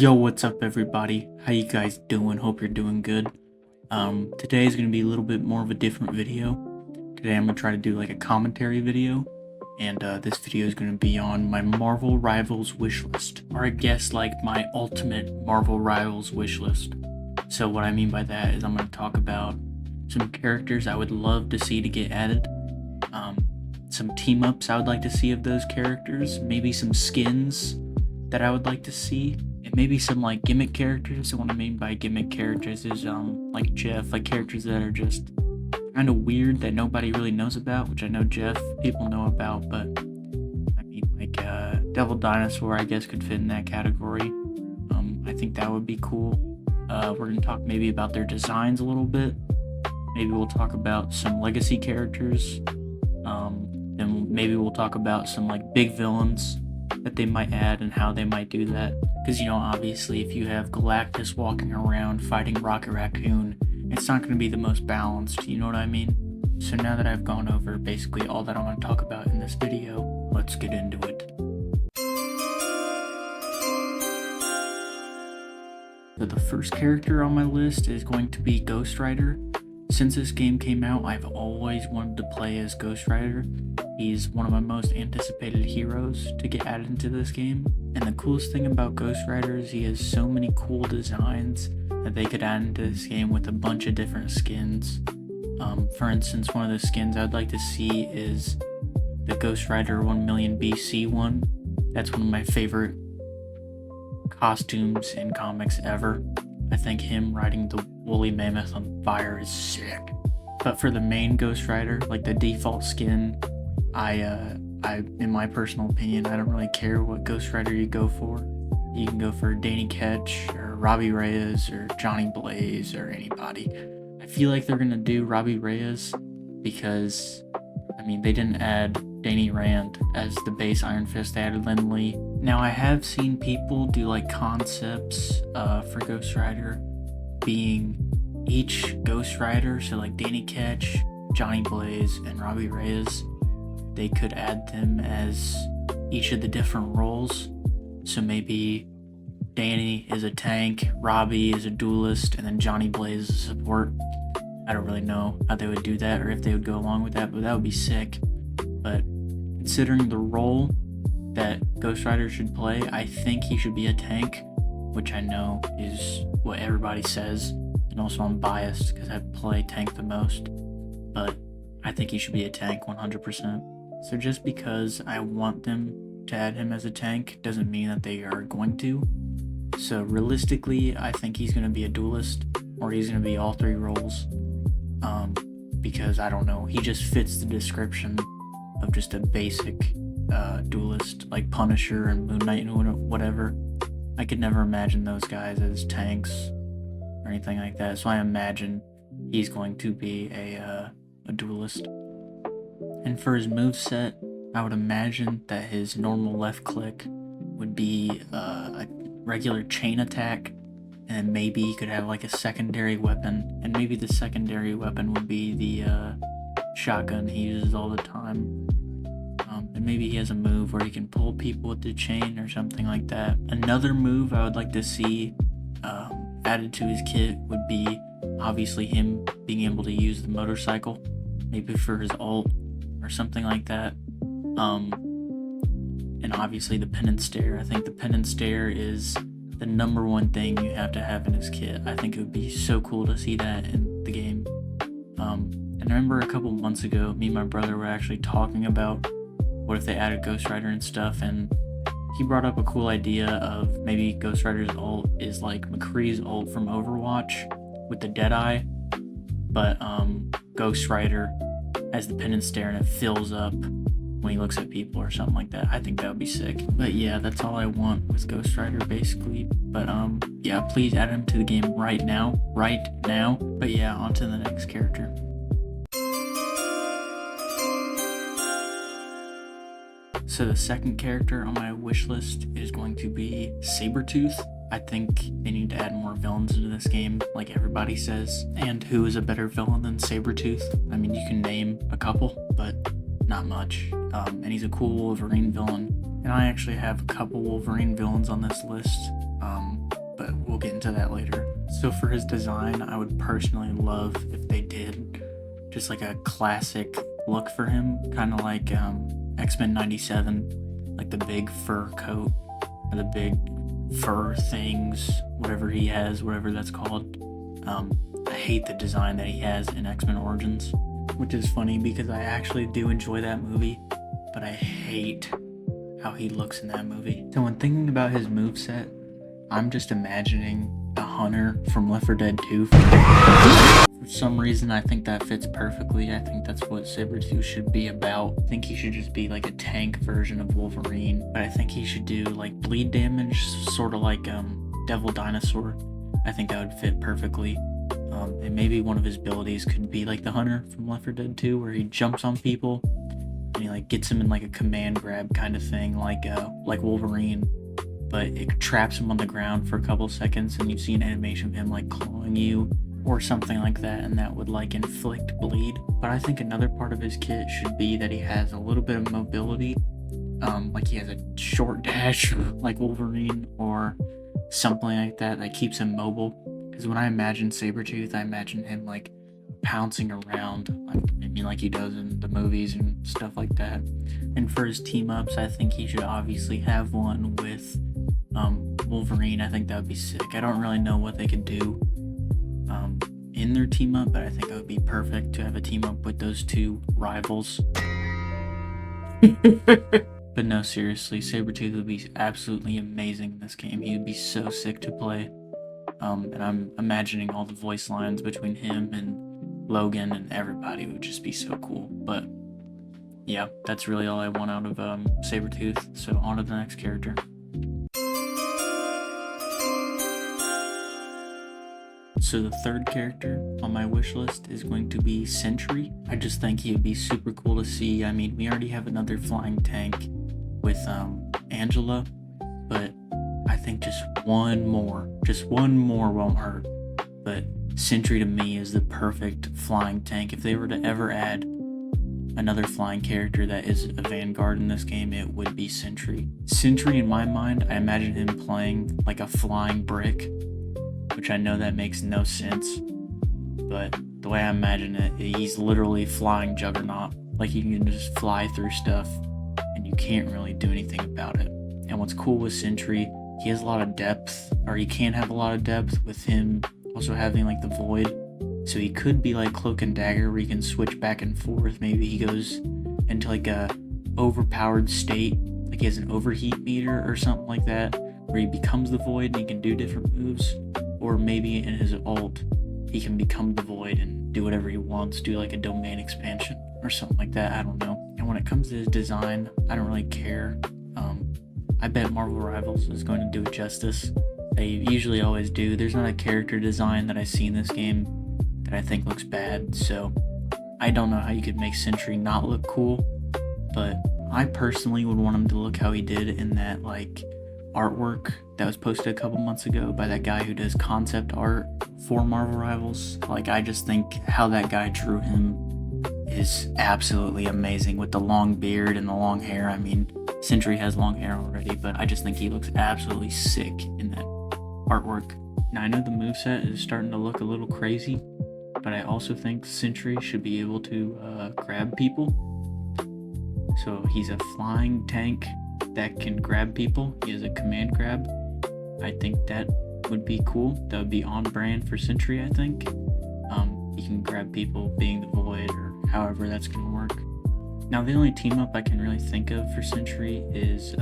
Yo, what's up everybody? How you guys doing? Hope you're doing good. Today is going to be a little bit more of a different video. Today I'm going to try to do like a commentary video, and this video is going to be on my Marvel Rivals wishlist, or I guess like my ultimate Marvel Rivals wishlist. So what I mean by that is I'm going to talk about some characters I would love to see to get added, some team-ups I would like to see of those characters, maybe some skins that I would like to see, and maybe some like gimmick characters. And what I mean by gimmick characters is like Jeff, like characters that are just kind of weird that nobody really knows about, which I know Jeff people know about, but I mean like Devil Dinosaur I guess could fit in that category. I think that would be cool. We're gonna talk maybe about their designs a little bit. Maybe we'll talk about some legacy characters. Then maybe we'll talk about some like big villains that they might add and how they might do that. Because, you know, obviously if you have Galactus walking around fighting Rocket Raccoon, it's not going to be the most balanced, you know what I mean? So now that I've gone over basically all that I want to talk about in this video, let's get into it. So the first character on my list is going to be Ghost Rider. Since this game came out, I've always wanted to play as Ghost Rider. He's one of my most anticipated heroes to get added into this game. And the coolest thing about Ghost Rider is he has so many cool designs that they could add into this game with a bunch of different skins. For instance, one of the skins I'd like to see is the Ghost Rider 1 million BC one. That's one of my favorite costumes in comics ever. I think him riding the woolly mammoth on fire is sick. But for the main Ghost Rider, like the default skin, I in my personal opinion, I don't really care what Ghost Rider you go for. You can go for Danny Ketch or Robbie Reyes or Johnny Blaze or anybody. I feel like they're gonna do Robbie Reyes because, I mean, they didn't add Danny Rand as the base Iron Fist, they added Lin Lee. Now I have seen people do like concepts for Ghost Rider being each Ghost Rider, so like Danny Ketch, Johnny Blaze, and Robbie Reyes, they could add them as each of the different roles. So maybe Danny is a tank, Robbie is a duelist, and then Johnny Blaze is a support. I don't really know how they would do that or if they would go along with that, but that would be sick. But considering the role that Ghost Rider should play, I think he should be a tank, which I know is what everybody says, and also I'm biased because I play tank the most, but I think he should be a tank 100%. So just because I want them to add him as a tank doesn't mean that they are going to. So realistically, I think he's going to be a duelist, or he's going to be all three roles, because I don't know, he just fits the description of just a basic duelist like Punisher and Moon Knight and whatever. I could never imagine those guys as tanks or anything like that, so I imagine he's going to be a duelist. And for his moveset, I would imagine that his normal left click would be a regular chain attack, and then maybe he could have like a secondary weapon, and maybe the secondary weapon would be the shotgun he uses all the time. And maybe he has a move where he can pull people with the chain or something like that. Another move I would like to see added to his kit would be obviously him being able to use the motorcycle, maybe for his ult or something like that. And obviously the pin and stare. I think the pin and stare is the number one thing you have to have in his kit. I think it would be so cool to see that in the game. And I remember a couple months ago, me and my brother were actually talking about what if they added Ghost Rider and stuff, and he brought up a cool idea of maybe Ghost Rider's ult is like McCree's ult from Overwatch with the Deadeye, but Ghost Rider has the pin and stare and it fills up when he looks at people or something like that. I think that would be sick. But yeah, that's all I want with Ghost Rider basically. But yeah, please add him to the game right now. But yeah, on to the next character. So the second character on my wish list is going to be Sabretooth. I think they need to add more villains into this game, like everybody says. And who is a better villain than Sabretooth? I mean, you can name a couple, but not much. And he's a cool Wolverine villain. And I actually have a couple Wolverine villains on this list. get into that later. So for his design, I would personally love if they did just like a classic look for him, kind of like X-Men 97, like the big fur coat or the big fur things, whatever he has, whatever that's called. I hate the design that he has in X-Men Origins, which is funny because I actually do enjoy that movie, but I hate how he looks in that movie. So when thinking about his moveset, I'm just imagining the hunter from Left 4 Dead 2. For some reason, I think that fits perfectly. I think that's what Sabretooth should be about. I think he should just be like a tank version of Wolverine, but I think he should do like bleed damage, sort of like Devil Dinosaur. I think that would fit perfectly. And maybe one of his abilities could be like the hunter from Left 4 Dead 2, where he jumps on people and he like gets him in like a command grab kind of thing, like Wolverine, but it traps him on the ground for a couple seconds, and you see an animation of him like clawing you or something like that, and that would like inflict bleed. But I think another part of his kit should be that he has a little bit of mobility, like he has a short dash like Wolverine or something like that keeps him mobile. Because when I imagine Sabretooth, I imagine him like pouncing around, like he does in the movies and stuff like that. And for his team ups, I think he should obviously have one with Wolverine. I think that would be sick. I don't really know what they could do in their team up, but I think it would be perfect to have a team up with those two rivals. But no, seriously, Sabretooth would be absolutely amazing in this game. He would be so sick to play. And I'm imagining all the voice lines between him and Logan and everybody would just be so cool. But yeah, that's really all I want out of Sabretooth. So on to the next character. So the third character on my wish list is going to be Sentry. I just think he would be super cool to see. I mean, we already have another flying tank with Angela, but I think just one more won't hurt. But Sentry to me is the perfect flying tank. If they were to ever add another flying character that is a vanguard in this game, it would be Sentry. Sentry, in my mind, I imagine him playing like a flying brick, which I know that makes no sense, but the way I imagine it, he's literally flying Juggernaut. Like he can just fly through stuff and you can't really do anything about it. And what's cool with Sentry, he has a lot of depth, or he can have a lot of depth with him also having like the void. So he could be like Cloak and Dagger, where he can switch back and forth. Maybe he goes into like a overpowered state, like he has an overheat meter or something like that, where he becomes the void and he can do different moves. Or maybe in his ult, he can become the void and do whatever he wants, do like a domain expansion or something like that, I don't know. And when it comes to his design, I don't really care. I bet Marvel Rivals is going to do it justice. They usually always do. There's not a character design that I see in this game that I think looks bad, so I don't know how you could make Sentry not look cool, but I personally would want him to look how he did in that like artwork that was posted a couple months ago by that guy who does concept art for Marvel Rivals. Like, I just think how that guy drew him is absolutely amazing with the long beard and the long hair. I mean, Sentry has long hair already, but I just think he looks absolutely sick in that artwork. Now, I know the moveset is starting to look a little crazy, but I also think Sentry should be able to grab people. So he's a flying tank that can grab people. He has a command grab. I think that would be cool. That would be on brand for Sentry, I think. He can grab people being the void, or however that's gonna work. Now, the only team up I can really think of for Sentry is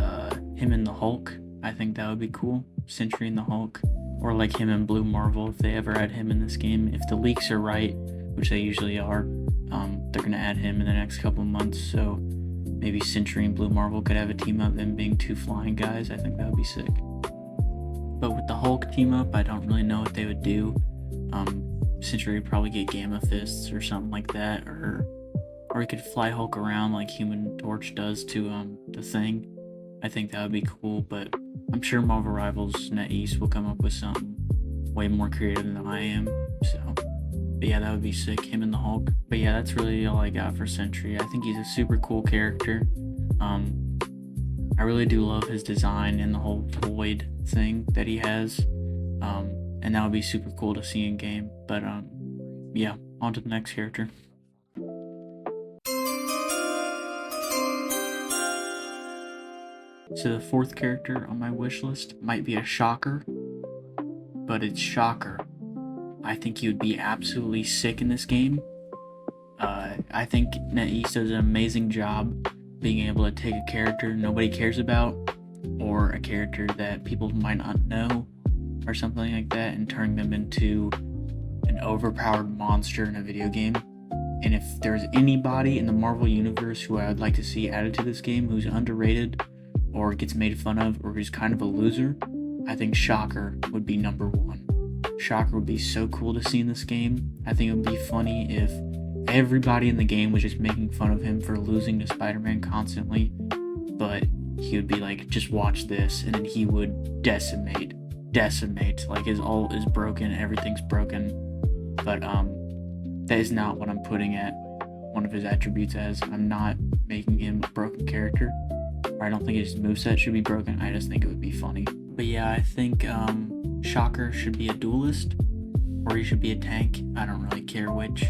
him and the Hulk. I think that would be cool. Sentry and the Hulk. Or like him and Blue Marvel, if they ever add him in this game. If the leaks are right, which they usually are, they're gonna add him in the next couple of months, so maybe Sentry and Blue Marvel could have a team up, them being two flying guys. I think that would be sick. But with the Hulk team up, I don't really know what they would do. Sentry would probably get Gamma Fists or something like that, or he could fly Hulk around like Human Torch does to the Thing. I think that would be cool, but I'm sure Marvel Rivals NetEast will come up with something way more creative than I am. So, but yeah, that would be sick, him and the Hulk. But yeah, that's really all I got for Sentry. I think he's a super cool character. I really do love his design and the whole void thing that he has. And that would be super cool to see in game. But yeah, on to the next character. So the fourth character on my wish list might be a shocker, but it's Shocker. I think he would be absolutely sick in this game. I think NetEase does an amazing job being able to take a character nobody cares about, or a character that people might not know, or something like that, and turning them into an overpowered monster in a video game. And if there's anybody in the Marvel Universe who I would like to see added to this game who's underrated, or gets made fun of, or who's kind of a loser, I think Shocker would be number one. Shocker would be so cool to see in this game. I think it would be funny if everybody in the game was just making fun of him for losing to Spider-Man constantly, but he would be like, just watch this, and then he would decimate, like his ult is broken, everything's broken. But that is not what I'm putting at one of his attributes as. I'm not making him a broken character, or I don't think his moveset should be broken, I just think it would be funny. But yeah, I think Shocker should be a duelist, or he should be a tank. I don't really care which.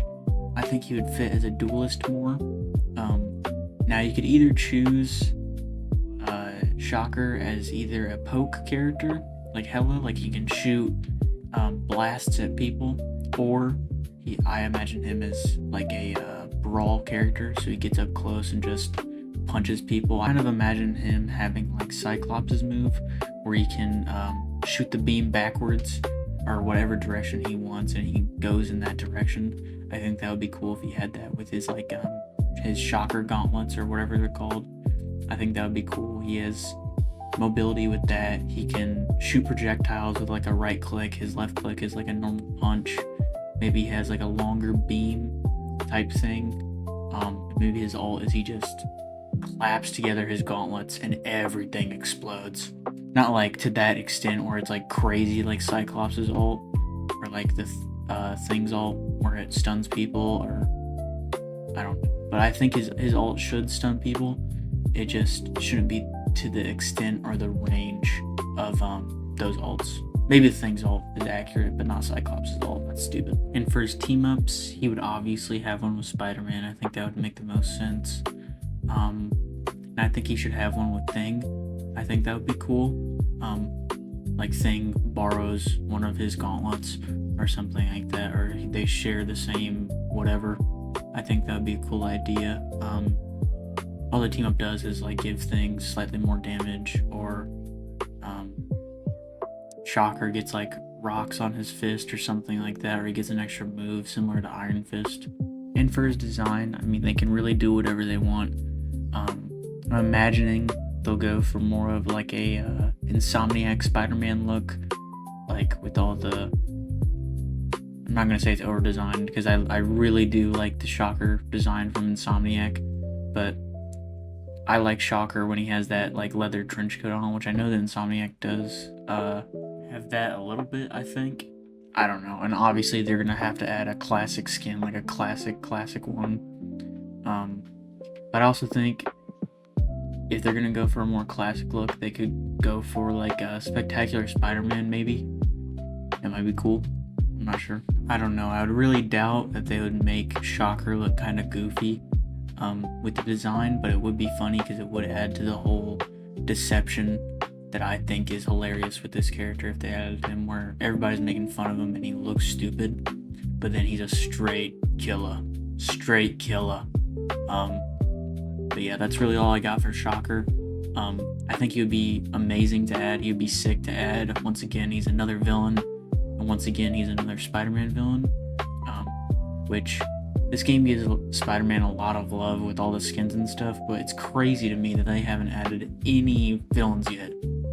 I think he would fit as a duelist more. Now you could either choose Shocker as either a poke character, like Hella, like he can shoot blasts at people, or I imagine him as like a brawl character, so he gets up close and just punches people. I kind of imagine him having like Cyclops' move, where he can shoot the beam backwards or whatever direction he wants, and he goes in that direction. I think that would be cool if he had that with his like his Shocker gauntlets or whatever they're called. I think that would be cool. He has mobility with that. He can shoot projectiles with like a right click. His left click is like a normal punch. Maybe he has like a longer beam type thing. Maybe his ult is he just claps together his gauntlets and everything explodes. Not like to that extent where it's like crazy like Cyclops' ult, or like the Thing's ult where it stuns people, or I don't know. But I think his ult should stun people. It just shouldn't be to the extent or the range of those ults. Maybe the Thing's ult is accurate, but not Cyclops' ult. That's stupid. And for his team-ups, he would obviously have one with Spider-Man. I think that would make the most sense. And I think he should have one with Thing. I think that would be cool. Like Thing borrows one of his gauntlets or something like that, or they share the same whatever. I think that would be a cool idea. All the team-up does is like give Thing slightly more damage, or Shocker gets like rocks on his fist or something like that, or he gets an extra move similar to Iron Fist. And for his design, I mean, they can really do whatever they want. I'm imagining they'll go for more of like a Insomniac Spider-Man look, like with all the, I'm not gonna say it's over-designed, because I really do like the Shocker design from Insomniac, but I like Shocker when he has that like leather trench coat on, which I know that Insomniac does have that a little bit, I think. I don't know. And obviously they're gonna have to add a classic skin, like a classic one. But I also think if they're gonna go for a more classic look, they could go for like a Spectacular Spider-Man maybe. That might be cool. I'm not sure. I don't know. I would really doubt that they would make Shocker look kind of goofy with the design, but it would be funny because it would add to the whole deception that I think is hilarious with this character if they added him, where everybody's making fun of him and he looks stupid, but then he's a straight killer. But yeah, that's really all I got for Shocker. I think he would be amazing to add. He would be sick to add. Once again, he's another villain, and once again, he's another Spider-Man villain, which this game gives Spider-Man a lot of love with all the skins and stuff, but it's crazy to me that they haven't added any villains yet.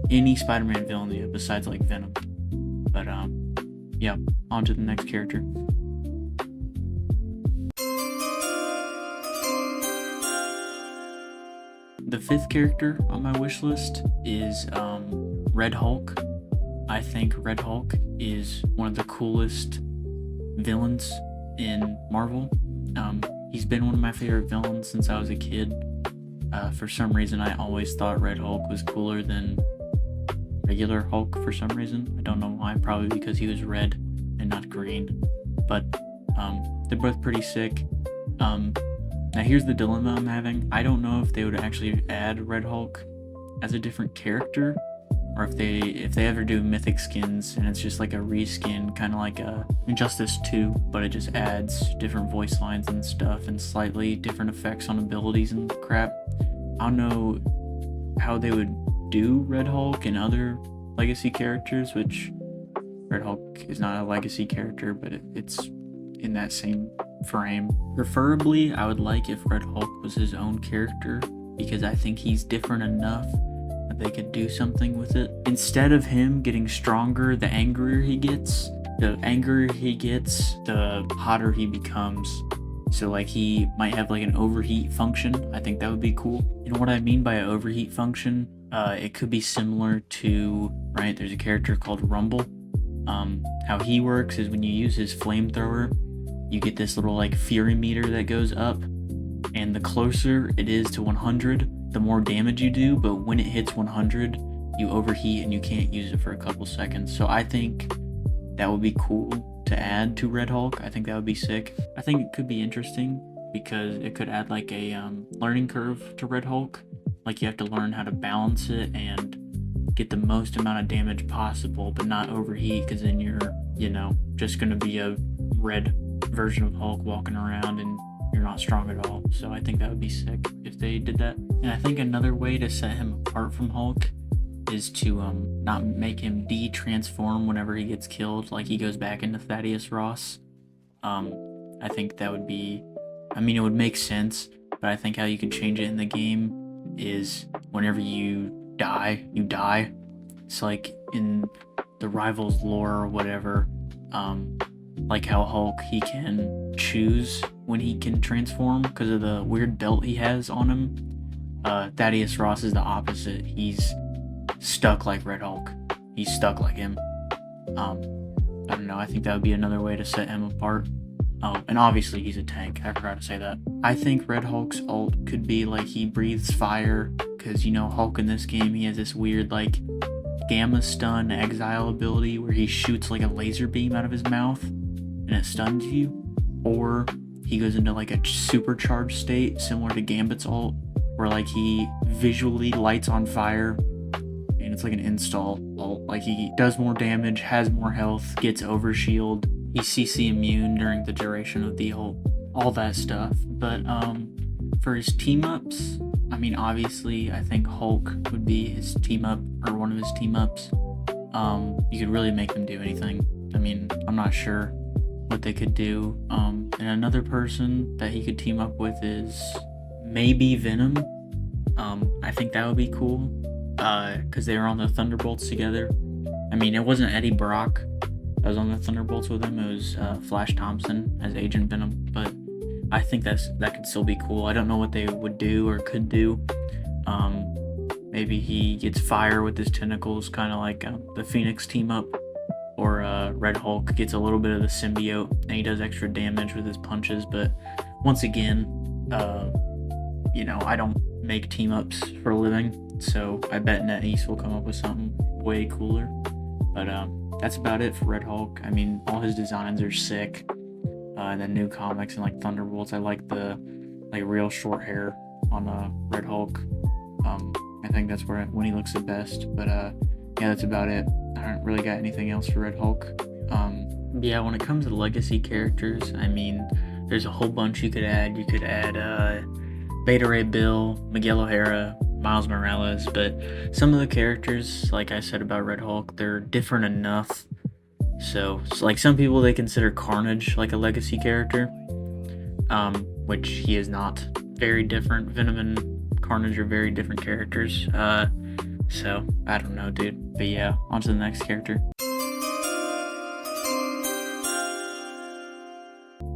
Any Spider-Man villains yet, besides like Venom. But yeah, on to the next character. The fifth character on my wish list is Red Hulk. I think Red Hulk is one of the coolest villains in Marvel. He's been one of my favorite villains since I was a kid. For some reason, I always thought Red Hulk was cooler than regular Hulk for some reason. I don't know why, probably because he was red and not green. But they're both pretty sick. Now here's the dilemma I'm having. I don't know if they would actually add Red Hulk as a different character, or if they ever do mythic skins and it's just like a reskin, kind of like a Injustice 2, but it just adds different voice lines and stuff and slightly different effects on abilities and crap. I don't know how they would do Red Hulk and other legacy characters, which Red Hulk is not a legacy character, but it's in that same frame. Preferably, I would like if Red Hulk was his own character, because I think he's different enough that they could do something with it. Instead of him getting stronger, the angrier he gets, the hotter he becomes. So like he might have like an overheat function. I think that would be cool. And what I mean by an overheat function, it could be similar to, right, there's a character called Rumble. How he works is when you use his flamethrower, you get this little like fury meter that goes up, and the closer it is to 100, the more damage you do, but when it hits 100, you overheat and you can't use it for a couple seconds. So I think that would be cool to add to Red Hulk. I think that would be sick. I think it could be interesting because it could add like a learning curve to Red Hulk. Like you have to learn how to balance it and get the most amount of damage possible, but not overheat, because then you're, just gonna be a red version of Hulk walking around and you're not strong at all. So I think that would be sick if they did that. And I think another way to set him apart from Hulk is to not make him de-transform whenever he gets killed, like he goes back into Thaddeus Ross. I think that would be, it would make sense, but I think how you can change it in the game is whenever you die, you die. It's like in the Rivals lore or whatever, like how Hulk, he can choose when he can transform because of the weird belt he has on him. Thaddeus Ross is the opposite. He's stuck like Red Hulk. He's stuck like him. I don't know, I think that would be another way to set him apart. Oh, and obviously he's a tank. I forgot to say that. I think Red Hulk's ult could be like he breathes fire, because Hulk in this game, he has this weird like gamma stun exile ability where he shoots like a laser beam out of his mouth and it stuns you. Or he goes into like a supercharged state similar to Gambit's ult, where like he visually lights on fire and it's like an install ult. Like he does more damage, has more health, gets overshield, he's CC immune during the duration of the ult, all that stuff. But for his team ups, obviously I think Hulk would be his team up, or one of his team ups. You could really make them do anything. I'm not sure what they could do. And another person that he could team up with is maybe Venom. I think that would be cool, because they were on the Thunderbolts together. It wasn't Eddie Brock that was on the Thunderbolts with him. It was Flash Thompson as Agent Venom, but I think that could still be cool. I don't know what they would do or could do. Maybe he gets fire with his tentacles, kind of like the Phoenix team up, or Red Hulk gets a little bit of the symbiote and he does extra damage with his punches. But once again, I don't make team ups for a living, so I bet NetEase will come up with something way cooler. But that's about it for Red Hulk. All his designs are sick. And then new comics and like Thunderbolts, I like the real short hair on Red Hulk. I think that's when he looks the best. But yeah, that's about it. I don't really got anything else for Red Hulk. Yeah, when it comes to legacy characters, there's a whole bunch you could add. You could add Beta Ray Bill, Miguel O'Hara, Miles Morales, but some of the characters, like I said about Red Hulk, they're different enough. So like some people, they consider Carnage like a legacy character, which he is not. Very different. Venom and Carnage are very different characters. So I don't know, dude. But yeah, on to the next character.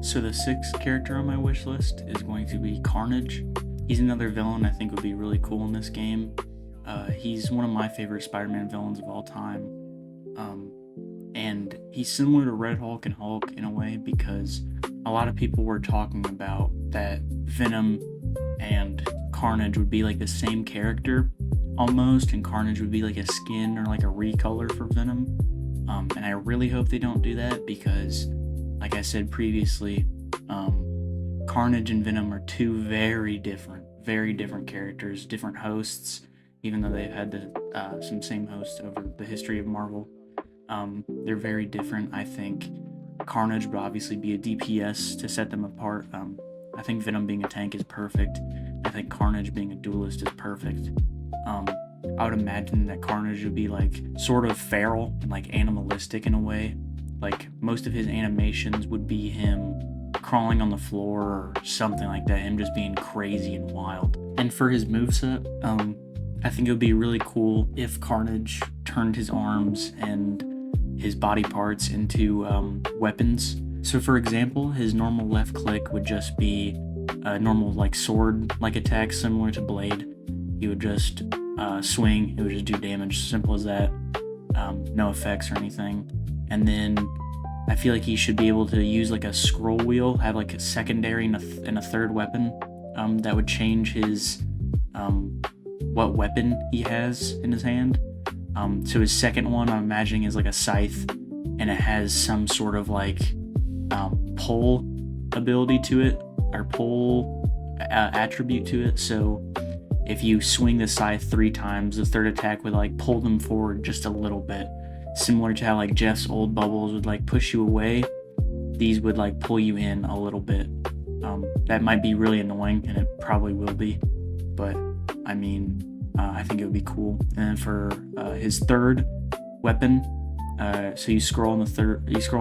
So the sixth character on my wish list is going to be Carnage. He's another villain I think would be really cool in this game. He's one of my favorite Spider-Man villains of all time. And he's similar to Red Hulk and Hulk in a way, because a lot of people were talking about that Venom and Carnage would be like the same character almost, and Carnage would be like a skin or like a recolor for Venom. And I really hope they don't do that because, like I said previously, Carnage and Venom are two very different characters, different hosts, even though they've had some same hosts over the history of Marvel. They're very different. I think Carnage would obviously be a DPS to set them apart. I think Venom being a tank is perfect. I think Carnage being a duelist is perfect. I would imagine that Carnage would be like sort of feral and like animalistic in a way. Like most of his animations would be him crawling on the floor or something like that, him just being crazy and wild. And for his moveset, I think it would be really cool if Carnage turned his arms and his body parts into weapons. So for example, his normal left click would just be a normal like sword like attack similar to Blade. He would just swing, it would just do damage, simple as that. No effects or anything. And then I feel like he should be able to use like a scroll wheel, have like a secondary and a third weapon that would change his what weapon he has in his hand. So his second one, I'm imagining, is like a scythe, and it has some sort of like pull ability to it, or pull attribute to it. So if you swing the scythe 3 times, the third attack would like pull them forward just a little bit, similar to how like Jeff's old bubbles would like push you away. These would like pull you in a little bit. That might be really annoying, and it probably will be, but I mean, I think it would be cool. And then for his third weapon, so you scroll on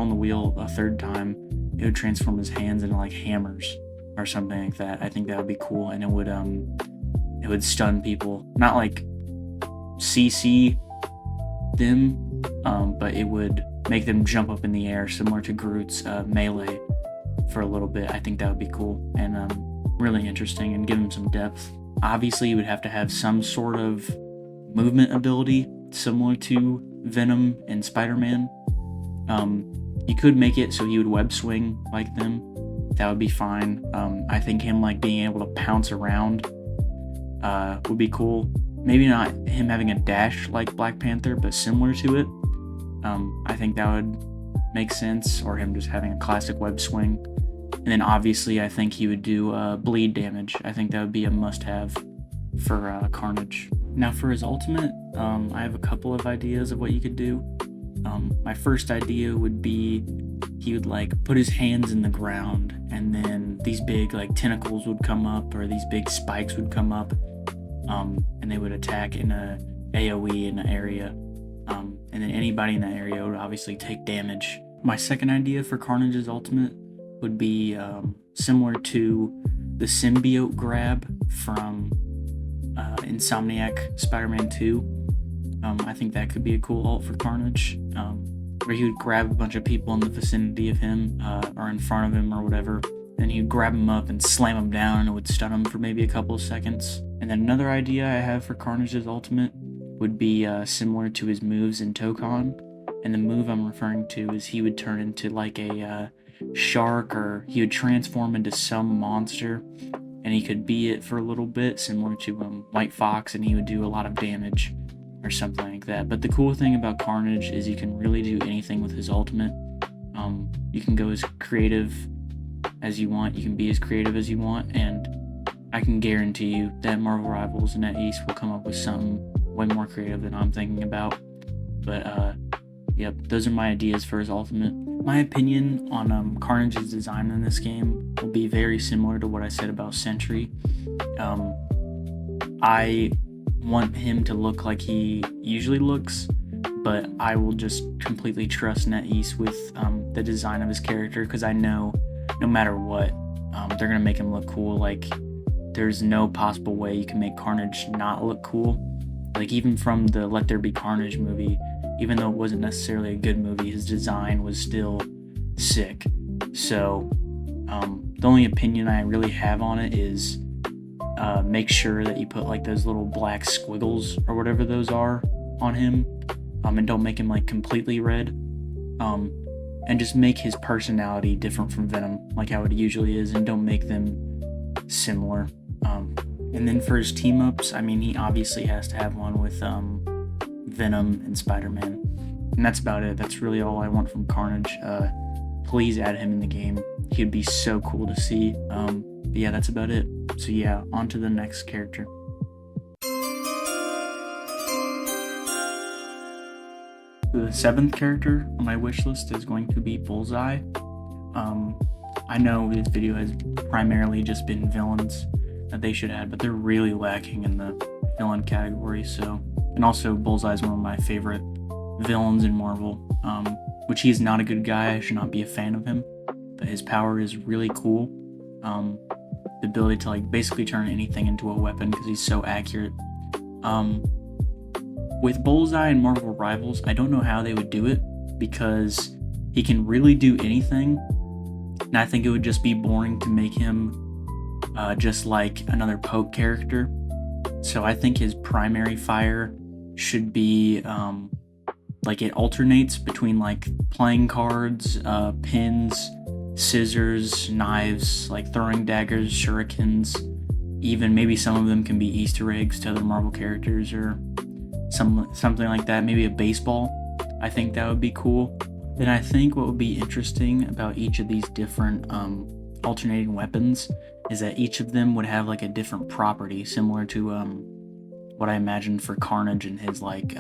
the wheel a third time, it would transform his hands into like hammers or something like that. I think that would be cool, and it would stun people. Not like CC them, but it would make them jump up in the air, similar to Groot's melee for a little bit. I think that would be cool and really interesting and give him some depth. Obviously, you would have to have some sort of movement ability similar to Venom and Spider-Man. You could make it so he would web swing like them. That would be fine. I think him like being able to pounce around would be cool. Maybe not him having a dash like Black Panther, but similar to it. I think that would make sense, or him just having a classic web swing. And then obviously I think he would do bleed damage. I think that would be a must-have for Carnage. Now for his ultimate, I have a couple of ideas of what you could do. My first idea would be he would like put his hands in the ground, and then these big like tentacles would come up, or these big spikes would come up, and they would attack in a AoE in an area, and then anybody in that area would obviously take damage. My second idea for Carnage's ultimate would be similar to the symbiote grab from Insomniac Spider-Man 2. I think that could be a cool ult for Carnage, where he would grab a bunch of people in the vicinity of him, or in front of him or whatever, then he'd grab them up and slam them down, and it would stun them for maybe a couple of seconds. And then another idea I have for Carnage's ultimate would be similar to his moves in Tokon, and the move I'm referring to is he would turn into like a shark, or he would transform into some monster, and he could be it for a little bit, similar to White Fox, and he would do a lot of damage or something like that. But the cool thing about Carnage is you can really do anything with his ultimate. You can go as creative as you want, you can be as creative as you want, and I can guarantee you that Marvel Rivals and NetEase will come up with something way more creative than I'm thinking about. But yep, those are my ideas for his ultimate. My opinion on Carnage's design in this game will be very similar to what I said about Sentry. I want him to look like he usually looks, but I will just completely trust NetEase with the design of his character, because I know no matter what, they're gonna make him look cool. Like, there's no possible way you can make Carnage not look cool. Like, even from the Let There Be Carnage movie, even though it wasn't necessarily a good movie, his design was still sick. So the only opinion I really have on it is make sure that you put like those little black squiggles or whatever those are on him, and don't make him like completely red, and just make his personality different from Venom, like how it usually is, and don't make them similar. And then for his team ups, I mean, he obviously has to have one with Venom and Spider-Man. And that's about it. That's really all I want from Carnage. Please add him in the game. He'd be so cool to see. But yeah, that's about it. So yeah, on to the next character. The 7th character on my wish list is going to be Bullseye. I know this video has primarily just been villains that they should add, but they're really lacking in the villain category. So, and also Bullseye is one of my favorite villains in Marvel, which he's not a good guy. I should not be a fan of him, but his power is really cool. The ability to like basically turn anything into a weapon because he's so accurate. With Bullseye and Marvel Rivals, I don't know how they would do it because he can really do anything, and I think it would just be boring to make him just like another poke character. So I think his primary fire should be like it alternates between like playing cards, pins, scissors, knives, like throwing daggers, shurikens. Even maybe some of them can be Easter eggs to other Marvel characters or something like that. Maybe a baseball. I think that would be cool. Then I think what would be interesting about each of these different alternating weapons is that each of them would have like a different property, similar to what I imagined for Carnage and his like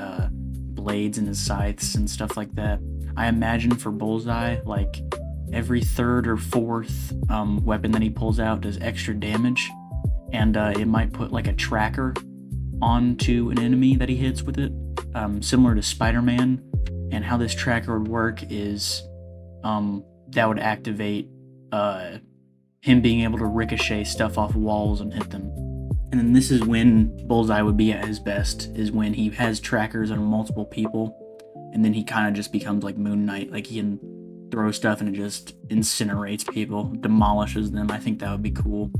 blades and his scythes and stuff like that. I imagine for Bullseye, like every 3rd or 4th weapon that he pulls out does extra damage, and it might put like a tracker onto an enemy that he hits with it, similar to Spider-Man. And how this tracker would work is that would activate him being able to ricochet stuff off walls and hit them. And then this is when Bullseye would be at his best, is when he has trackers on multiple people, and then he kind of just becomes like Moon Knight. Like he can throw stuff and it just incinerates people, demolishes them. I think that would be cool.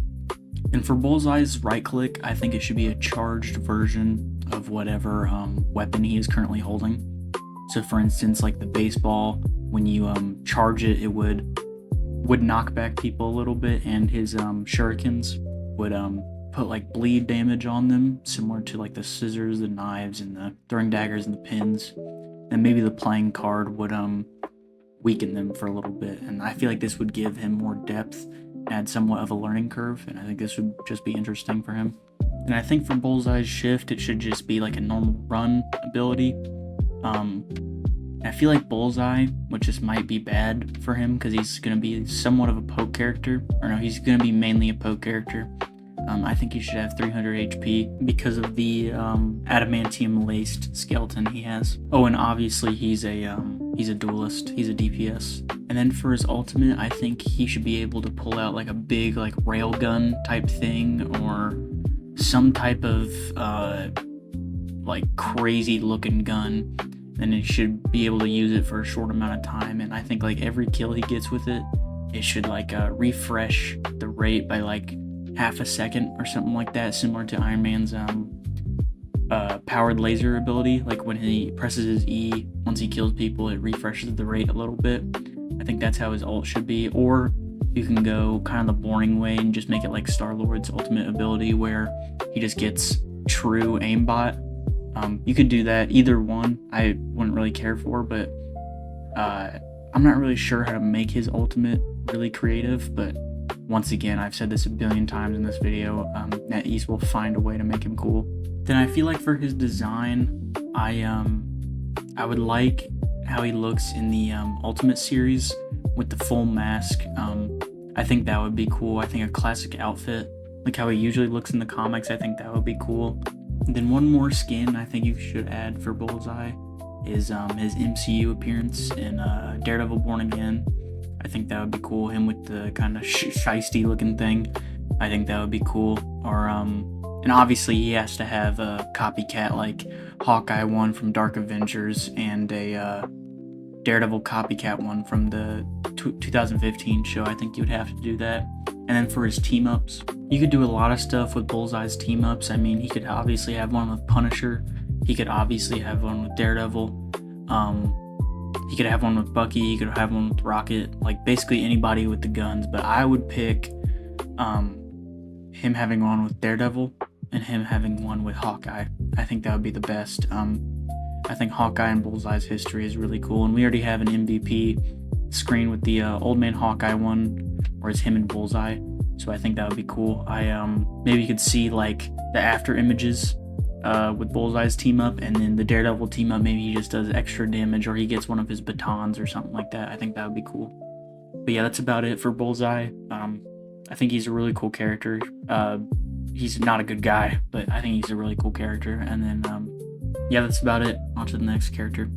And for Bullseye's right click, I think it should be a charged version of whatever weapon he is currently holding. So for instance, like the baseball, when you charge it, it would knock back people a little bit, and his shurikens would put like bleed damage on them, similar to like the scissors, the knives, and the throwing daggers and the pins. And maybe the playing card would weaken them for a little bit. And I feel like this would give him more depth, add somewhat of a learning curve, and I think this would just be interesting for him. And I think for Bullseye's shift, it should just be like a normal run ability. I feel like Bullseye, which just might be bad for him because he's going to be somewhat of a poke character, or no, he's going to be mainly a poke character. I think he should have 300 HP because of the adamantium laced skeleton he has. Oh, and obviously he's a duelist. He's a DPS. And then for his ultimate, I think he should be able to pull out like a big like railgun type thing, or some type of like crazy looking gun. And he should be able to use it for a short amount of time. And I think like every kill he gets with it, it should like refresh the rate by like half a second or something like that, similar to Iron Man's powered laser ability. Like when he presses his E, once he kills people, it refreshes the rate a little bit. I think that's how his ult should be. Or you can go kind of the boring way and just make it like Star-Lord's ultimate ability, where he just gets true aimbot. You could do that. Either one I wouldn't really care for, but I'm not really sure how to make his ultimate really creative. But once again, I've said this a billion times in this video, NetEase will find a way to make him cool. Then I feel like for his design, I would like how he looks in the Ultimate series with the full mask. I think that would be cool. I think a classic outfit, like how he usually looks in the comics, I think that would be cool. And then one more skin I think you should add for Bullseye is his MCU appearance in Daredevil Born Again. I think that would be cool. Him with the kind of shiesty looking thing. I think that would be cool. Or and obviously he has to have a copycat like Hawkeye one from Dark Avengers and a Daredevil copycat one from the 2015 show. I think you would have to do that. And then for his team ups, you could do a lot of stuff with Bullseye's team ups. I mean, he could obviously have one with Punisher. He could obviously have one with Daredevil. He could have one with Bucky. He could have one with Rocket. Like basically anybody with the guns. But I would pick him having one with Daredevil. and him having one with Hawkeye. I think that would be the best. I think Hawkeye and Bullseye's history is really cool, and we already have an MVP screen with the Old Man Hawkeye one, where it's him and Bullseye. So I think that would be cool. Maybe you could see like the after images with Bullseye's team up, and then the Daredevil team up. Maybe he just does extra damage, or he gets one of his batons or something like that. I think that would be cool. But yeah, that's about it for Bullseye. I think he's a really cool character. He's not a good guy, but I think he's a really cool character. And then yeah, that's about it. On to the next character.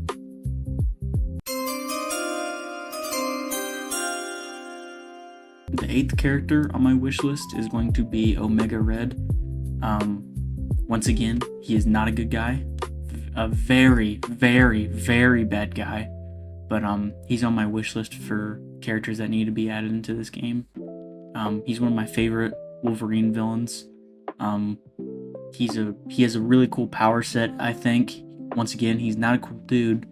The 8th character on my wish list is going to be Omega Red. Once again, he is not a good guy. A very, very, very bad guy. But he's on my wish list for characters that need to be added into this game. He's one of my favorite Wolverine villains. He has a really cool power set, I think. Once again, he's not a cool dude,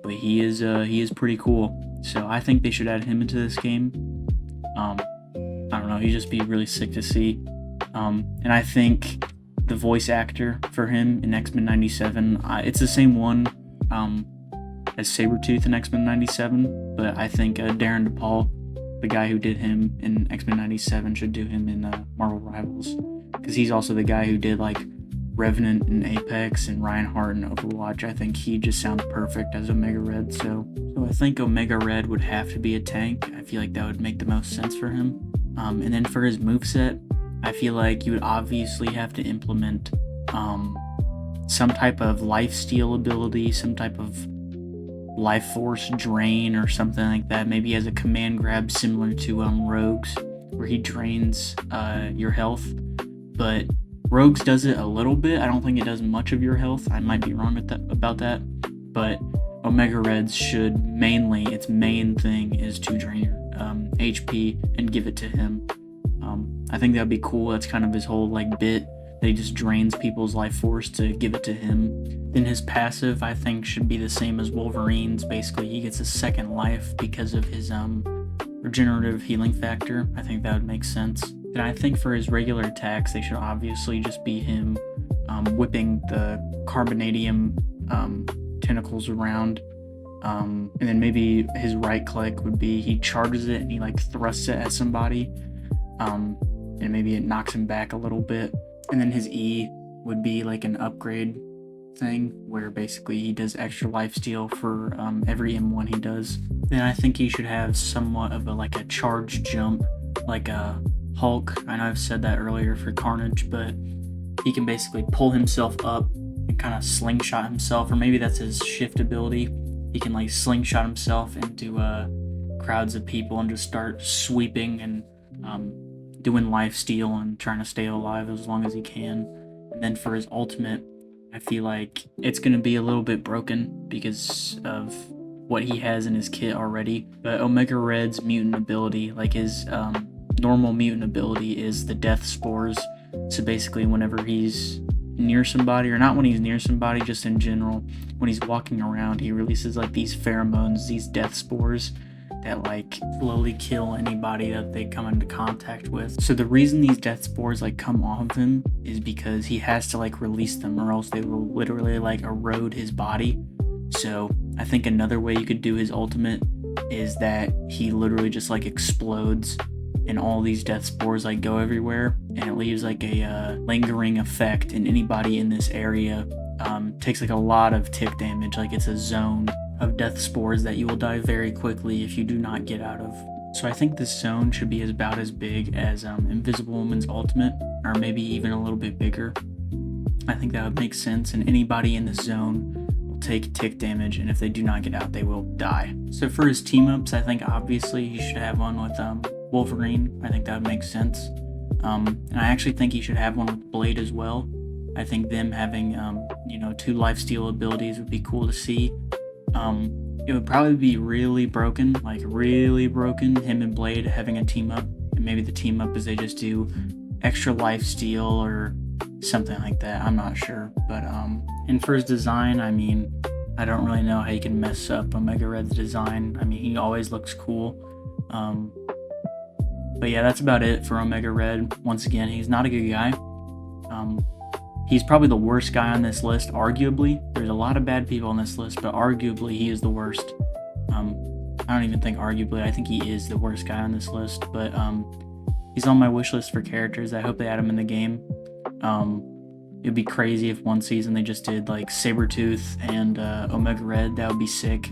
but he is pretty cool. So I think they should add him into this game. I don't know, he'd just be really sick to see. And I think the voice actor for him in X-Men 97, it's the same one as Sabretooth in X-Men 97, but I think Darren DePaul, the guy who did him in X-Men 97, should do him in Marvel Rivals, because he's also the guy who did like Revenant in Apex and Reinhardt in Overwatch. I think he just sounds perfect as Omega Red, so I think Omega Red would have to be a tank. I feel like that would make the most sense for him. And then for his moveset, I feel like you would obviously have to implement some type of lifesteal ability, some type of life force drain or something like that. Maybe he has a command grab similar to Rogue's, where he drains your health. But Rogue's does it a little bit. I don't think it does much of your health. I might be wrong about that. But Omega Red's should mainly, its main thing is to drain your HP and give it to him. I think that'd be cool. That's kind of his whole like bit, that he just drains people's life force to give it to him. Then his passive, I think, should be the same as Wolverine's. Basically, he gets a second life because of his regenerative healing factor. I think that would make sense. And I think for his regular attacks, they should obviously just be him whipping the carbonadium tentacles around. And then maybe his right click would be he charges it and he like thrusts it at somebody. And maybe it knocks him back a little bit. And then his E would be like an upgrade thing, where basically he does extra lifesteal for every M1 he does. Then I think he should have somewhat of a charge jump, like a Hulk. I know I've said that earlier for Carnage, but he can basically pull himself up and kind of slingshot himself, or maybe that's his shift ability. He can like slingshot himself into crowds of people and just start sweeping and doing lifesteal and trying to stay alive as long as he can. And then for his ultimate, I feel like it's going to be a little bit broken because of what he has in his kit already. But Omega Red's mutant ability, like his normal mutant ability, is the death spores. So basically whenever he's near somebody, or not when he's near somebody, just in general, when he's walking around, he releases like these pheromones, these death spores, that like slowly kill anybody that they come into contact with. So the reason these death spores like come off of him is because he has to like release them, or else they will literally like erode his body. So I think another way you could do his ultimate is that he literally just like explodes and all these death spores like go everywhere, and it leaves like a lingering effect, and anybody in this area takes like a lot of tick damage. Like it's a zone of death spores that you will die very quickly if you do not get out of. So I think this zone should be about as big as Invisible Woman's ultimate, or maybe even a little bit bigger. I think that would make sense, and anybody in this zone will take tick damage, and if they do not get out, they will die. So for his team-ups, I think obviously he should have one with Wolverine. I think that would make sense. And I actually think he should have one with Blade as well. I think them having, two lifesteal abilities would be cool to see. It would probably be really broken, him and Blade having a team up, and maybe the team up is they just do extra lifesteal or something like that. I'm not sure, but and for his design, I mean, I don't really know how you can mess up Omega Red's design. I mean, he always looks cool. But yeah, that's about it for Omega Red. Once again, he's not a good guy. He's probably the worst guy on this list, arguably. There's a lot of bad people on this list, but arguably he is the worst. I don't even think arguably, I think he is the worst guy on this list, but he's on my wish list for characters. I hope they add him in the game. It'd be crazy if one season they just did like Sabretooth and Omega Red. That would be sick,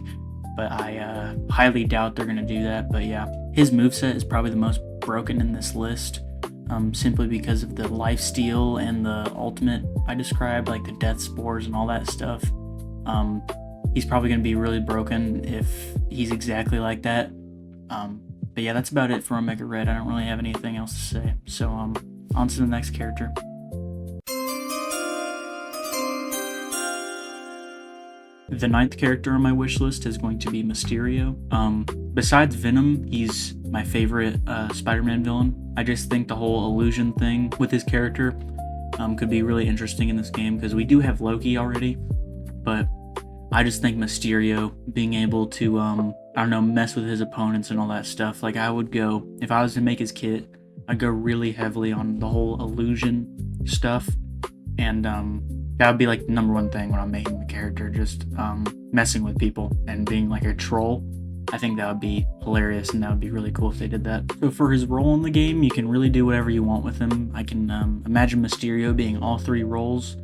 but I highly doubt they're gonna do that. But yeah, his moveset is probably the most broken in this list, simply because of the lifesteal and the ultimate I described, like the death spores and all that stuff. He's probably gonna be really broken if he's exactly like that. But yeah, that's about it for Omega Red. I don't really have anything else to say. So on to the next character. The 9th character on my wish list is going to be Mysterio. Besides Venom, he's my favorite Spider-Man villain. I just think the whole illusion thing with his character could be really interesting in this game, because we do have Loki already, but I just think Mysterio being able to, I don't know, mess with his opponents and all that stuff. Like, I would go, if I was to make his kit, I'd go really heavily on the whole illusion stuff, and that would be like the number one thing when I'm making the character, just messing with people and being like a troll. I think that would be hilarious, and that would be really cool if they did that. So for his role in the game, you can really do whatever you want with him. I can imagine Mysterio being all 3 roles,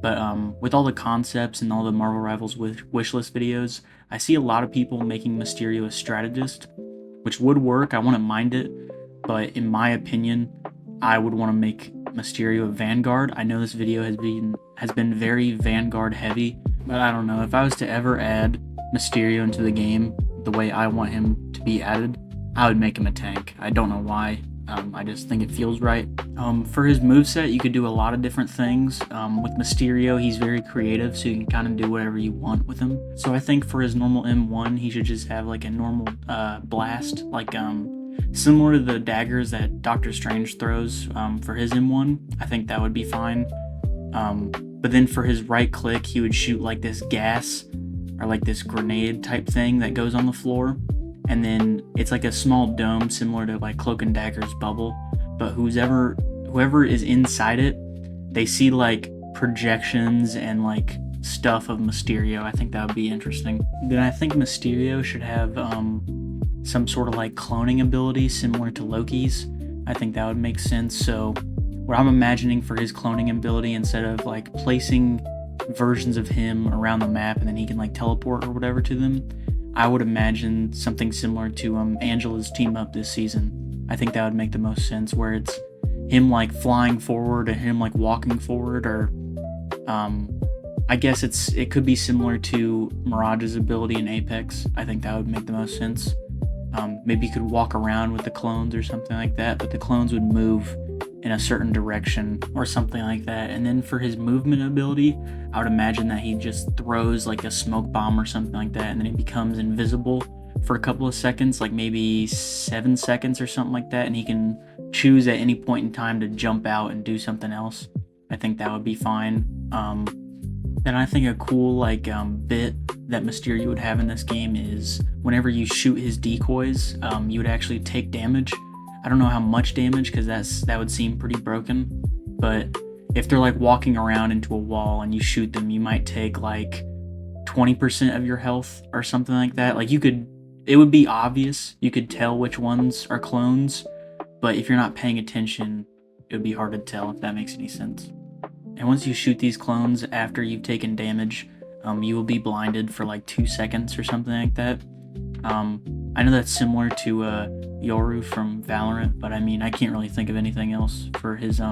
but with all the concepts and all the Marvel Rivals wishlist videos, I see a lot of people making Mysterio a strategist, which would work. I wouldn't mind it, but in my opinion, I would want to make Mysterio a Vanguard. I know this video has been very Vanguard heavy, but I don't know, if I was to ever add Mysterio into the game the way I want him to be added, I would make him a tank. I don't know why. I just think it feels right. For his moveset, you could do a lot of different things. With Mysterio, he's very creative, so you can kind of do whatever you want with him. So I think for his normal M1, he should just have like a normal blast, like similar to the daggers that Doctor Strange throws for his M1. I think that would be fine. But then for his right click, he would shoot like this gas or like this grenade type thing that goes on the floor. And then it's like a small dome similar to like Cloak and Dagger's bubble. But whoever is inside it, they see like projections and like stuff of Mysterio. I think that would be interesting. Then I think Mysterio should have some sort of like cloning ability similar to Loki's. I think that would make sense. So what I'm imagining for his cloning ability, instead of like placing versions of him around the map and then he can like teleport or whatever to them, I would imagine something similar to Angela's team up this season. I think that would make the most sense, where it's him like flying forward and him like walking forward, or I guess it could be similar to Mirage's ability in Apex. I think that would make the most sense. Maybe you could walk around with the clones or something like that, but the clones would move in a certain direction or something like that. And then for his movement ability, I would imagine that he just throws like a smoke bomb or something like that, and then he becomes invisible for a couple of seconds, like maybe 7 seconds or something like that, and he can choose at any point in time to jump out and do something else. I think that would be fine. Then I think a cool like bit that Mysterio would have in this game is whenever you shoot his decoys, you would actually take damage. I don't know how much damage, because that would seem pretty broken, but if they're like walking around into a wall and you shoot them, you might take like 20% of your health or something like that. Like it would be obvious, you could tell which ones are clones, but if you're not paying attention, it would be hard to tell, if that makes any sense. And once you shoot these clones after you've taken damage, you will be blinded for like 2 seconds or something like that. I know that's similar to Yoru from Valorant, but I mean, I can't really think of anything else for his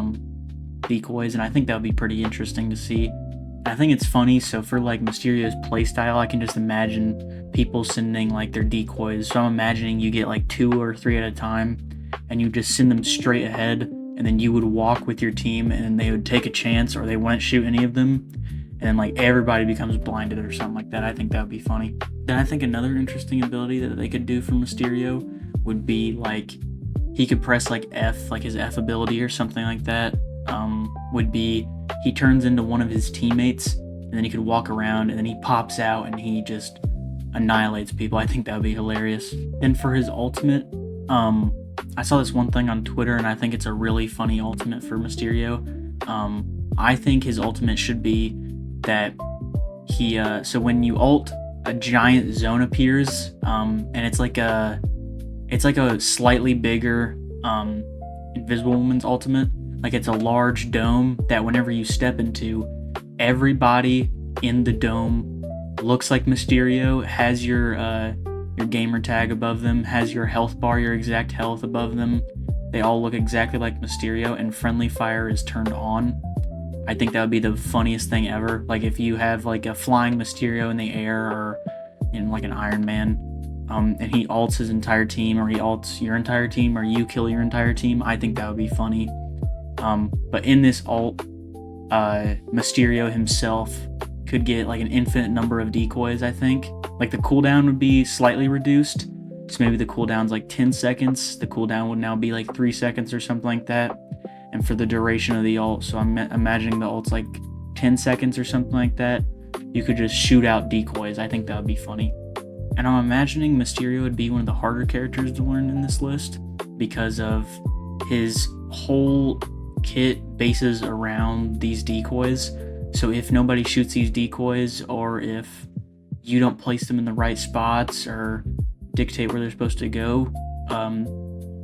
decoys, and I think that would be pretty interesting to see. I think it's funny, so for like Mysterio's playstyle, I can just imagine people sending like their decoys. So I'm imagining you get like 2 or 3 at a time, and you just send them straight ahead, and then you would walk with your team, and they would take a chance, or they wouldn't shoot any of them, and then like everybody becomes blinded or something like that. I think that would be funny. Then I think another interesting ability that they could do for Mysterio would be like he could press like F, like his F ability or something like that. Would be he turns into one of his teammates, and then he could walk around, and then he pops out and he just annihilates people. I think that would be hilarious. Then for his ultimate, I saw this one thing on Twitter, and I think it's a really funny ultimate for Mysterio. I think his ultimate should be that he so when you ult, a giant zone appears, and it's like a slightly bigger Invisible Woman's ultimate. Like it's a large dome that whenever you step into, everybody in the dome looks like Mysterio, has your gamer tag above them, has your health bar, your exact health above them. They all look exactly like Mysterio, and friendly fire is turned on. I think that would be the funniest thing ever. Like if you have like a flying Mysterio in the air, or in like an Iron Man, and he ults his entire team, or he ults your entire team, or you kill your entire team, I think that would be funny. But in this ult, Mysterio himself could get like an infinite number of decoys, I think. Like the cooldown would be slightly reduced. So maybe the cooldown's like 10 seconds. The cooldown would now be like 3 seconds or something like that. And for the duration of the ult, so I'm imagining the ult's like 10 seconds or something like that, you could just shoot out decoys. I think that would be funny. And I'm imagining Mysterio would be one of the harder characters to learn in this list because of his whole kit bases around these decoys. So if nobody shoots these decoys, or if you don't place them in the right spots or dictate where they're supposed to go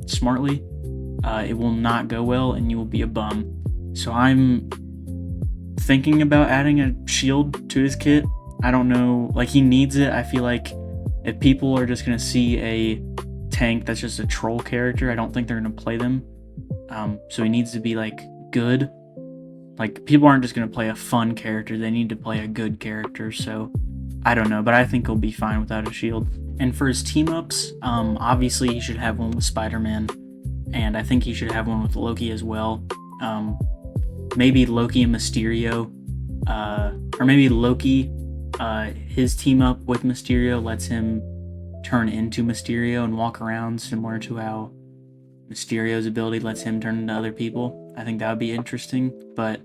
smartly, it will not go well and you will be a bum. So I'm thinking about adding a shield to his kit. I don't know, like he needs it. I feel like if people are just going to see a tank that's just a troll character, I don't think they're going to play them. So he needs to be like good. Like people aren't just going to play a fun character, they need to play a good character. So I don't know, but I think he'll be fine without a shield. And for his team ups, obviously he should have one with Spider-Man, and I think he should have one with Loki as well. Maybe Loki and Mysterio, or maybe Loki, his team up with Mysterio lets him turn into Mysterio and walk around, similar to how Mysterio's ability lets him turn into other people. I think that would be interesting. But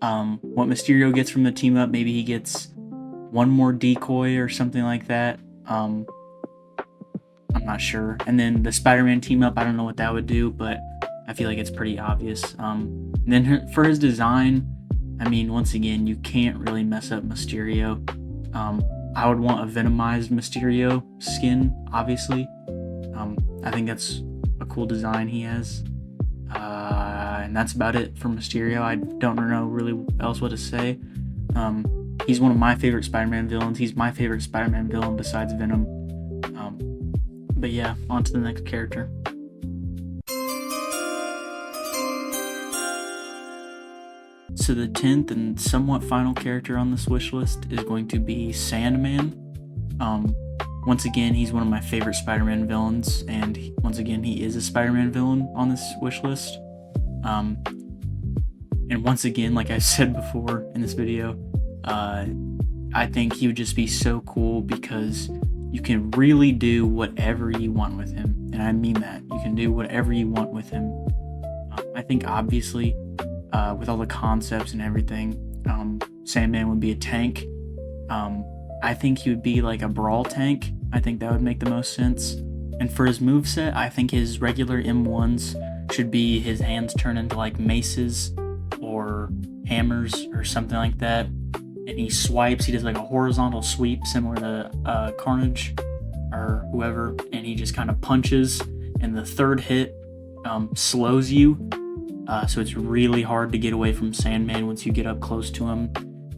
what Mysterio gets from the team up, maybe he gets one more decoy or something like that. I'm not sure. And then the Spider-Man team up, I don't know what that would do, but I feel like it's pretty obvious. And then for his design, I mean, once again, you can't really mess up Mysterio. I would want a Venomized Mysterio skin, obviously. I think that's a cool design he has. And that's about it for Mysterio. I don't know really else what to say. He's one of my favorite Spider-Man villains. He's my favorite Spider-Man villain besides Venom. But yeah, on to the next character. So the 10th and somewhat final character on this wish list is going to be Sandman. Once again, he's one of my favorite Spider-Man villains, and once again, he is a Spider-Man villain on this wish list. And once again, like I said before in this video, I think he would just be so cool because you can really do whatever you want with him. And I mean that. You can do whatever you want with him. I think obviously, with all the concepts and everything, Sandman would be a tank. I think he would be like a brawl tank. I think that would make the most sense. And for his moveset, I think his regular M1s should be his hands turn into like maces or hammers or something like that. And he swipes, he does like a horizontal sweep similar to Carnage or whoever, and he just kind of punches, and the third hit slows you. So it's really hard to get away from Sandman once you get up close to him.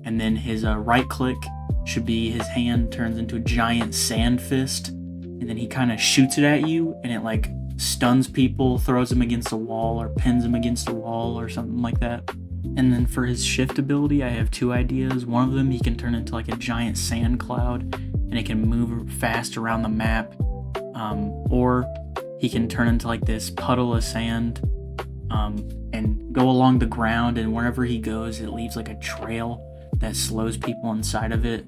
And then his right click should be his hand turns into a giant sand fist, and then he kind of shoots it at you, and it like stuns people, throws them against a wall, or pins them against a wall, or something like that. And then for his shift ability, I have two ideas. One of them, he can turn into like a giant sand cloud, and it can move fast around the map. Or he can turn into like this puddle of sand, and go along the ground, and wherever he goes, it leaves like a trail that slows people inside of it,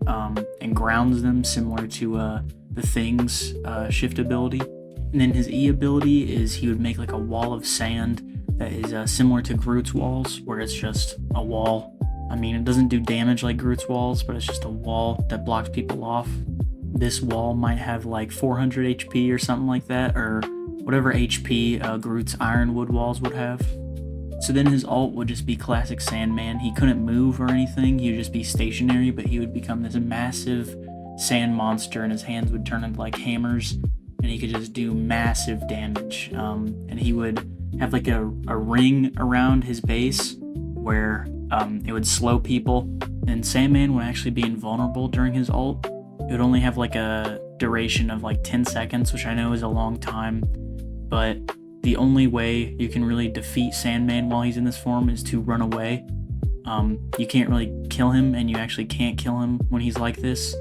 and grounds them, similar to the Thing's shift ability. And then his E ability is he would make like a wall of sand that is similar to Groot's walls, where it's just a wall. I mean, it doesn't do damage like Groot's walls, but it's just a wall that blocks people off. This wall might have like 400 HP or something like that, or whatever HP Groot's Ironwood walls would have. So then his ult would just be classic Sandman. He couldn't move or anything, he would just be stationary, but he would become this massive sand monster and his hands would turn into like hammers and he could just do massive damage. And he would have like a ring around his base where it would slow people, and Sandman would actually be invulnerable during his ult. It would only have like a duration of like 10 seconds, which I know is a long time, but the only way you can really defeat Sandman while he's in this form is to run away. You can't really kill him, and you actually can't kill him when he's like this.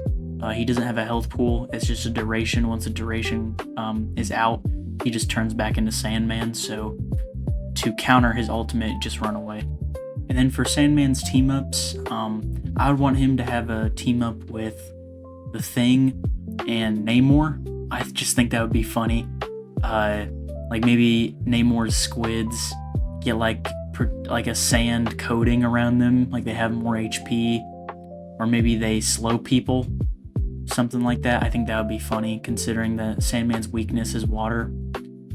He doesn't have a health pool, it's just a duration. Once the duration is out, he just turns back into Sandman, so to counter his ultimate, just run away. And then for Sandman's team-ups, I would want him to have a team-up with the Thing and Namor. I just think that would be funny. Like maybe Namor's squids get like a sand coating around them, like they have more HP, or maybe they slow people, something like that. I think that would be funny considering that Sandman's weakness is water.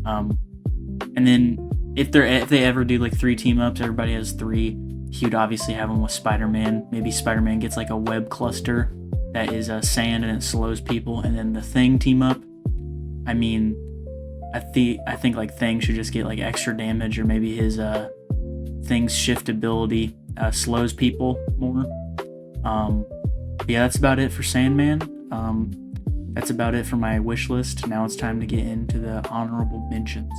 And then if they ever do like 3 team-ups, everybody has 3, he would obviously have them with Spider-Man. Maybe Spider-Man gets like a web cluster that is sand and it slows people, and then the Thing team-up, I mean, I think like Thing should just get like extra damage, or maybe his Thing's shift ability slows people more. Yeah, that's about it for Sandman. That's about it for my wish list. Now it's time to get into the honorable mentions.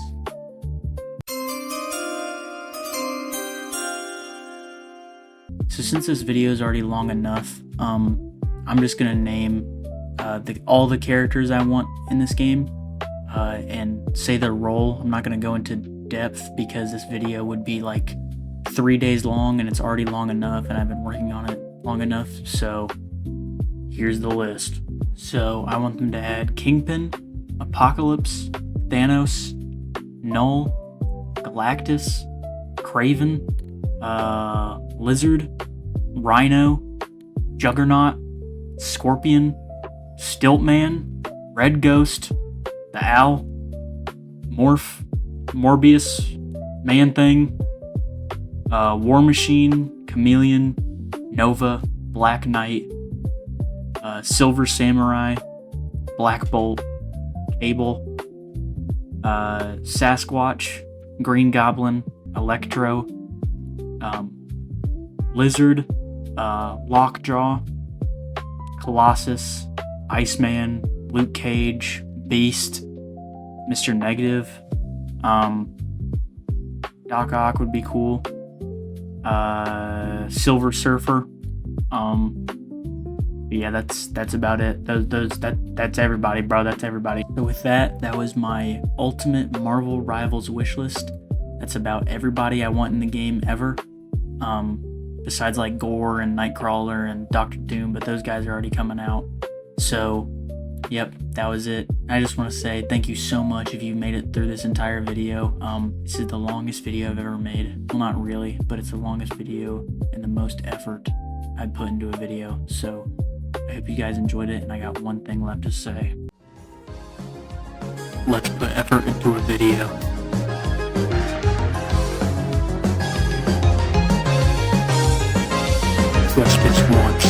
So since this video is already long enough, I'm just gonna name all the characters I want in this game and say their role. I'm not gonna go into depth because this video would be like 3 days long and it's already long enough, and I've been working on it long enough. So here's the list. So I want them to add Kingpin, Apocalypse, Thanos, Null, Galactus, Kraven, Lizard, Rhino, Juggernaut, Scorpion, Stiltman, Red Ghost, the Owl, Morph, Morbius, Man-Thing, War Machine, Chameleon, Nova, Black Knight, Silver Samurai, Black Bolt, Cable, Sasquatch, Green Goblin, Electro, Lizard, Lockjaw, Colossus, Iceman, Luke Cage, Beast, Mr. Negative, Doc Ock would be cool, Silver Surfer, yeah, that's about it. That's everybody, bro. That's everybody. So with that was my ultimate Marvel Rivals wish list. That's about everybody I want in the game ever. Besides like Gore and Nightcrawler and Doctor Doom, but those guys are already coming out. So, yep, that was it. I just want to say thank you so much if you made it through this entire video. This is the longest video I've ever made. Well, not really, but it's the longest video and the most effort I put into a video. So, I hope you guys enjoyed it, and I got one thing left to say. Let's put effort into a video. Let's just watch.